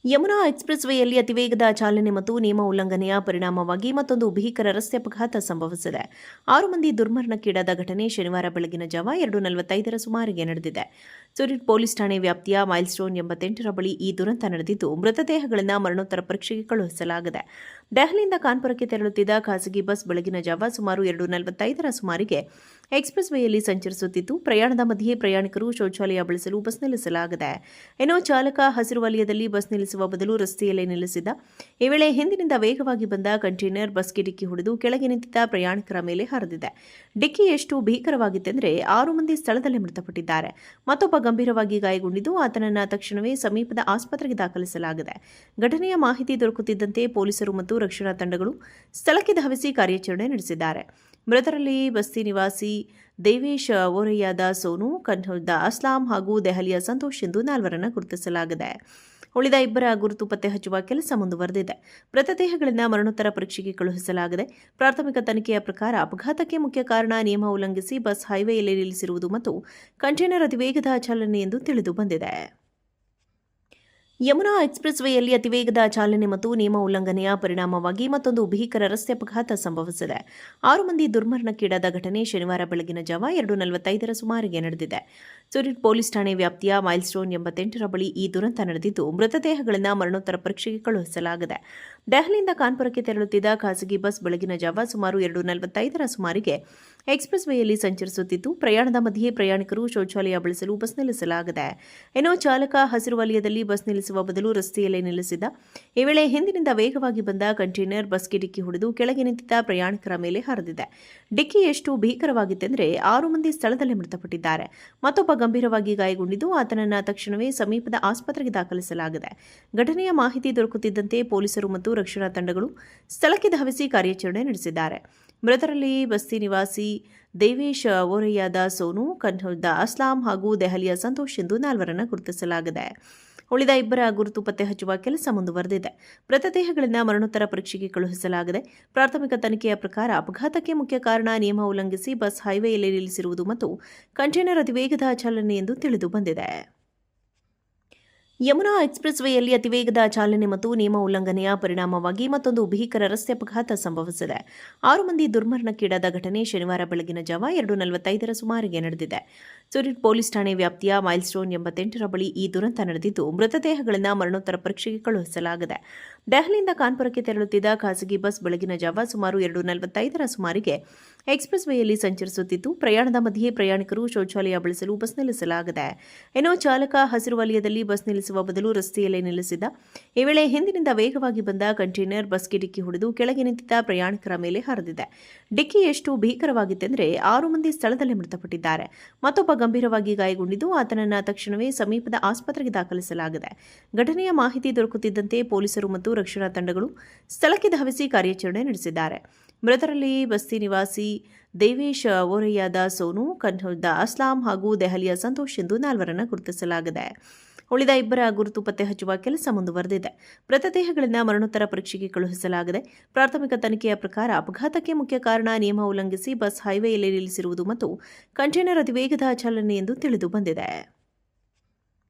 Yamuna express ವೇಯಲ್ಲಿ ಅತಿವೇಗದ ಚಾಲನೆ ಮತ್ತು ನಿಯಮ ಉಲ್ಲಂಘನೆಯ ಪರಿಣಾಮವಾಗಿ ಮತ್ತೊಂದು ಭೀಕರ ರಸ್ತೆ ಅಪಘಾತ ಸಂಭವಿಸಿದೆ. 6 ಮಂದಿ ದುರ್ಮರಣಕ್ಕೀಡಾದ ಘಟನೆ ಶನಿವಾರ ಬೆಳಗಿನ ಜಾವ 2:45ರ ಸುಮಾರಿಗೆ ನಡೆದಿದೆ. ಸುರಿಟ್ ಪೊಲೀಸ್ ಠಾಣೆ ವ್ಯಾಪ್ತಿಯ ಮೈಲ್‌ಸ್ಟೋನ್ 88ರ ಬಳಿ ಈ ದುರಂತ ನಡೆದಿದ್ದು, ಮೃತದೇಹಗಳನ್ನು ಮರಣೋತ್ತರ ಪರೀಕ್ಷೆಗೆ ಕಳುಹಿಸಲಾಗಿದೆ. ದೆಹಲಿಯಿಂದ ಕಾನ್ಪುರಕ್ಕೆ ತೆರಳುತ್ತಿದ್ದ ಖಾಸಗಿ ಬಸ್ ಬೆಳಗಿನ ಜಾವ ಸುಮಾರು 2:45ರ ಸುಮಾರಿಗೆ ಎಕ್ಸ್‌ಪ್ರೆಸ್ ವೇಯಲ್ಲಿ ಸಂಚರಿಸುತ್ತಿದ್ದು, ಪ್ರಯಾಣದ ಮಧ್ಯೆ ಪ್ರಯಾಣಿಕರು ಶೌಚಾಲಯ ಬಳಸಲು ಬಸ್ ನಿಲ್ಲಿಸಲಾಗಿದೆ. ಇನ್ನು ಚಾಲಕ ಹಸಿರು ವಲಯದಲ್ಲಿ ಬಸ್ ನಿಲ್ಲಿಸುವ ಬದಲು ರಸ್ತೆಯಲ್ಲೇ ನಿಲ್ಲಿಸಿದ್ದ. ಈ ವೇಳೆ ಹಿಂದಿನಿಂದ ವೇಗವಾಗಿ ಬಂದ ಕಂಟೈನರ್ ಬಸ್ಗೆ ಡಿಕ್ಕಿ ಹೊಡೆದು ಕೆಳಗೆ ನಿಂತಿದ್ದ ಪ್ರಯಾಣಿಕರ ಮೇಲೆ ಹರಿದಿದೆ. ಡಿಕ್ಕಿ ಎಷ್ಟು ಭೀಕರವಾಗಿತ್ತೆಂದರೆ 6 ಮಂದಿ ಸ್ಥಳದಲ್ಲೇ ಮೃತಪಟ್ಟಿದ್ದಾರೆ. ಮತ್ತೊಬ್ಬ ಗಂಭೀರವಾಗಿ ಗಾಯಗೊಂಡಿದ್ದು, ಆತನನ್ನು ತಕ್ಷಣವೇ ಸಮೀಪದ ಆಸ್ಪತ್ರೆಗೆ ದಾಖಲಿಸಲಾಗಿದೆ. ಘಟನೆಯ ಮಾಹಿತಿ ದೊರಕುತ್ತಿದ್ದಂತೆ ಪೊಲೀಸರು ಮತ್ತು ರಕ್ಷಣಾ ತಂಡಗಳು ಸ್ಥಳಕ್ಕೆ ಧಾವಿಸಿ ಕಾರ್ಯಾಚರಣೆ ನಡೆಸಿದ್ದಾರೆ. ಮೃತರಲ್ಲಿ ಬಸ್ತಿ ನಿವಾಸಿ ದೇವೇಶ್, ಓರಯ್ಯದ ಸೋನು, ಕನ್ಹೌದ ಅಸ್ಲಾಂ ಹಾಗೂ ದೆಹಲಿಯ ಸಂತೋಷ್ ಎಂದು 4ರನ್ನು ಗುರುತಿಸಲಾಗಿದೆ. ಉಳಿದ 2ರ ಗುರುತು ಪತ್ತೆ ಹಚ್ಚುವ ಕೆಲಸ ಮುಂದುವರೆದಿದೆ. ಮೃತದೇಹಗಳನ್ನು ಮರಣೋತ್ತರ ಪರೀಕ್ಷೆಗೆ ಕಳುಹಿಸಲಾಗಿದೆ. ಪ್ರಾಥಮಿಕ ತನಿಖೆಯ ಪ್ರಕಾರ ಅಪಘಾತಕ್ಕೆ ಮುಖ್ಯ ಕಾರಣ ನಿಯಮ ಉಲ್ಲಂಘಿಸಿ ಬಸ್ ಹೈವೇಯಲ್ಲಿ ನಿಲ್ಲಿಸಿರುವುದು ಮತ್ತು ಕಂಟೈನರ್ ಅತಿವೇಗದ ಚಾಲನೆ ಎಂದು ತಿಳಿದು ಬಂದಿದೆ. ಯಮುನಾ ಎಕ್ಸ್‌ಪ್ರೆಸ್ ವೇಯಲ್ಲಿ ಅತಿವೇಗದ ಚಾಲನೆ ಮತ್ತು ನಿಯಮ ಉಲ್ಲಂಘನೆಯ ಪರಿಣಾಮವಾಗಿ ಮತ್ತೊಂದು ಭೀಕರ ರಸ್ತೆ ಅಪಘಾತ ಸಂಭವಿಸಿದೆ. 6 ಮಂದಿ ದುರ್ಮರಣಕ್ಕೀಡಾದ ಘಟನೆ ಶನಿವಾರ ಬೆಳಗಿನ ಜಾವ 2:45ರ ಸುಮಾರಿಗೆ ನಡೆದಿದೆ. ಸುರಿಟ್ ಪೊಲೀಸ್ ಠಾಣೆ ವ್ಯಾಪ್ತಿಯ ಮೈಲ್‌ಸ್ಟೋನ್ 88ರ ಬಳಿ ಈ ದುರಂತ ನಡೆದಿದ್ದು, ಮೃತದೇಹಗಳನ್ನು ಮರಣೋತ್ತರ ಪರೀಕ್ಷೆಗೆ ಕಳುಹಿಸಲಾಗಿದೆ. ದೆಹಲಿಯಿಂದ ಕಾನ್ಪುರಕ್ಕೆ ತೆರಳುತ್ತಿದ್ದ ಖಾಸಗಿ ಬಸ್ ಬೆಳಗಿನ ಜಾವ ಸುಮಾರು 2:45ರ ಸುಮಾರಿಗೆ ಎಕ್ಸ್‌ಪ್ರೆಸ್ ವೇಯಲ್ಲಿ ಸಂಚರಿಸುತ್ತಿದ್ದು, ಪ್ರಯಾಣದ ಮಧ್ಯೆ ಪ್ರಯಾಣಿಕರು ಶೌಚಾಲಯ ಬಳಸಲು ಬಸ್ ನಿಲ್ಲಿಸಲಾಗಿದೆ. ಇನ್ನು ಚಾಲಕ ಹಸಿರು ವಲಯದಲ್ಲಿ ಬಸ್ ನಿಲ್ಲಿಸುವ ಬದಲು ರಸ್ತೆಯಲ್ಲೇ ನಿಲ್ಲಿಸಿದ್ದ. ಈ ವೇಳೆ ಹಿಂದಿನಿಂದ ವೇಗವಾಗಿ ಬಂದ ಕಂಟೈನರ್ ಬಸ್ಗೆ ಡಿಕ್ಕಿ ಹೊಡೆದು ಕೆಳಗೆ ನಿಂತಿದ್ದ ಪ್ರಯಾಣಿಕರ ಮೇಲೆ ಹರಿದಿದೆ. ಡಿಕ್ಕಿ ಎಷ್ಟು ಭೀಕರವಾಗಿತ್ತೆಂದರೆ 6 ಮಂದಿ ಸ್ಥಳದಲ್ಲೇ ಮೃತಪಟ್ಟಿದ್ದಾರೆ. ಮತ್ತೊಬ್ಬ ಗಂಭೀರವಾಗಿ ಗಾಯಗೊಂಡಿದ್ದು, ಆತನನ್ನು ತಕ್ಷಣವೇ ಸಮೀಪದ ಆಸ್ಪತ್ರೆಗೆ ದಾಖಲಿಸಲಾಗಿದೆ. ಘಟನೆಯ ಮಾಹಿತಿ ದೊರಕುತ್ತಿದ್ದಂತೆ ಪೊಲೀಸರು ಮತ್ತು ರಕ್ಷಣಾ ತಂಡಗಳು ಸ್ಥಳಕ್ಕೆ ಧಾವಿಸಿ ಕಾರ್ಯಾಚರಣೆ ನಡೆಸಿದ್ದಾರೆ. ಮೃತರಲ್ಲಿ ಬಸ್ತಿ ನಿವಾಸಿ ದೇವೇಶ್, ಓರಯ್ಯದ ಸೋನು, ಕನ್ಹೌದ ಅಸ್ಲಾಂ ಹಾಗೂ ದೆಹಲಿಯ ಸಂತೋಷ್ ಎಂದು 4ರನ್ನು ಗುರುತಿಸಲಾಗಿದೆ. ಉಳಿದ 2ರ ಗುರುತು ಪತ್ತೆ ಹಚ್ಚುವ ಕೆಲಸ ಮುಂದುವರೆದಿದೆ. ಮೃತದೇಹಗಳನ್ನು ಮರಣೋತ್ತರ ಪರೀಕ್ಷೆಗೆ ಕಳುಹಿಸಲಾಗಿದೆ. ಪ್ರಾಥಮಿಕ ತನಿಖೆಯ ಪ್ರಕಾರ ಅಪಘಾತಕ್ಕೆ ಮುಖ್ಯ ಕಾರಣ ನಿಯಮ ಉಲ್ಲಂಘಿಸಿ ಬಸ್ ಹೈವೇಯಲ್ಲಿ ನಿಲ್ಲಿಸಿರುವುದು ಮತ್ತು ಕಂಟೈನರ್ ಅತಿವೇಗದ ಚಾಲನೆ ಎಂದು ತಿಳಿದು ಬಂದಿದೆ. ಯಮುನಾ ಎಕ್ಸ್‌ಪ್ರೆಸ್ ವೇಯಲ್ಲಿ ಅತಿವೇಗದ ಚಾಲನೆ ಮತ್ತು ನಿಯಮ ಉಲ್ಲಂಘನೆಯ ಪರಿಣಾಮವಾಗಿ ಮತ್ತೊಂದು ಭೀಕರ ರಸ್ತೆ ಅಪಘಾತ ಸಂಭವಿಸಿದೆ. 6 ಮಂದಿ ದುರ್ಮರಣಕ್ಕೀಡಾದ ಘಟನೆ ಶನಿವಾರ ಬೆಳಗಿನ ಜಾವ 2:45ರ ಸುಮಾರಿಗೆ ನಡೆದಿದೆ. ಸುರಿಟ್ ಪೊಲೀಸ್ ಠಾಣೆ ವ್ಯಾಪ್ತಿಯ ಮೈಲ್‌ಸ್ಟೋನ್ 88ರ ಬಳಿ ಈ ದುರಂತ ನಡೆದಿದ್ದು, ಮೃತದೇಹಗಳನ್ನು ಮರಣೋತ್ತರ ಪರೀಕ್ಷೆಗೆ ಕಳುಹಿಸಲಾಗಿದೆ. ದೆಹಲಿಯಿಂದ ಕಾನ್ಪುರಕ್ಕೆ ತೆರಳುತ್ತಿದ್ದ ಖಾಸಗಿ ಬಸ್ ಬೆಳಗಿನ ಜಾವ ಸುಮಾರು 2:45ರ ಸುಮಾರಿಗೆ ಎಕ್ಸ್‌ಪ್ರೆಸ್ ವೇಯಲ್ಲಿ ಸಂಚರಿಸುತ್ತಿದ್ದು, ಪ್ರಯಾಣದ ಮಧ್ಯೆ ಪ್ರಯಾಣಿಕರು ಶೌಚಾಲಯ ಬಳಸಲು ಬಸ್ ನಿಲ್ಲಿಸಲಾಗಿದೆ. ಇನ್ನು ಚಾಲಕ ಹಸಿರು ವಲಯದಲ್ಲಿ ಬಸ್ ನಿಲ್ಲಿಸುವ ಬದಲು ರಸ್ತೆಯಲ್ಲೇ ನಿಲ್ಲಿಸಿದ್ದ. ಈ ವೇಳೆ ಹಿಂದಿನಿಂದ ವೇಗವಾಗಿ ಬಂದ ಕಂಟೈನರ್ ಬಸ್ಗೆ ಡಿಕ್ಕಿ ಹೊಡೆದು ಕೆಳಗೆ ನಿಂತಿದ್ದ ಪ್ರಯಾಣಿಕರ ಮೇಲೆ ಹರಿದಿದೆ. ಡಿಕ್ಕಿ ಎಷ್ಟು ಭೀಕರವಾಗಿತ್ತೆಂದರೆ 6 ಮಂದಿ ಸ್ಥಳದಲ್ಲೇ ಮೃತಪಟ್ಟಿದ್ದಾರೆ. ಮತ್ತೊಬ್ಬ ಗಂಭೀರವಾಗಿ ಗಾಯಗೊಂಡಿದ್ದು, ಆತನನ್ನು ತಕ್ಷಣವೇ ಸಮೀಪದ ಆಸ್ಪತ್ರೆಗೆ ದಾಖಲಿಸಲಾಗಿದೆ. ಘಟನೆಯ ಮಾಹಿತಿ ದೊರಕುತ್ತಿದ್ದಂತೆ ಪೊಲೀಸರು ಮತ್ತು ರಕ್ಷಣಾ ತಂಡಗಳು ಸ್ಥಳಕ್ಕೆ ಧಾವಿಸಿ ಕಾರ್ಯಾಚರಣೆ ನಡೆಸಿದ್ದಾರೆ. ಮೃತರಲ್ಲಿ ಬಸ್ತಿ ನಿವಾಸಿ ದೇವೇಶ್, ಓರಯ್ಯದ ಸೋನು, ಕನ್ಹೌದ ಅಸ್ಲಾಂ ಹಾಗೂ ದೆಹಲಿಯ ಸಂತೋಷ್ ಎಂದು 4ರನ್ನು ಗುರುತಿಸಲಾಗಿದೆ. ಉಳಿದ 2ರ ಗುರುತು ಪತ್ತೆ ಹಚ್ಚುವ ಕೆಲಸ ಮುಂದುವರೆದಿದೆ. ಮೃತದೇಹಗಳನ್ನು ಮರಣೋತ್ತರ ಪರೀಕ್ಷೆಗೆ ಕಳುಹಿಸಲಾಗಿದೆ. ಪ್ರಾಥಮಿಕ ತನಿಖೆಯ ಪ್ರಕಾರ ಅಪಘಾತಕ್ಕೆ ಮುಖ್ಯ ಕಾರಣ ನಿಯಮ ಉಲ್ಲಂಘಿಸಿ ಬಸ್ ಹೈವೇಯಲ್ಲಿ ನಿಲ್ಲಿಸಿರುವುದು ಮತ್ತು ಕಂಟೈನರ್ ಅತಿವೇಗದ ಚಾಲನೆ ಎಂದು ತಿಳಿದು ಬಂದಿದೆ.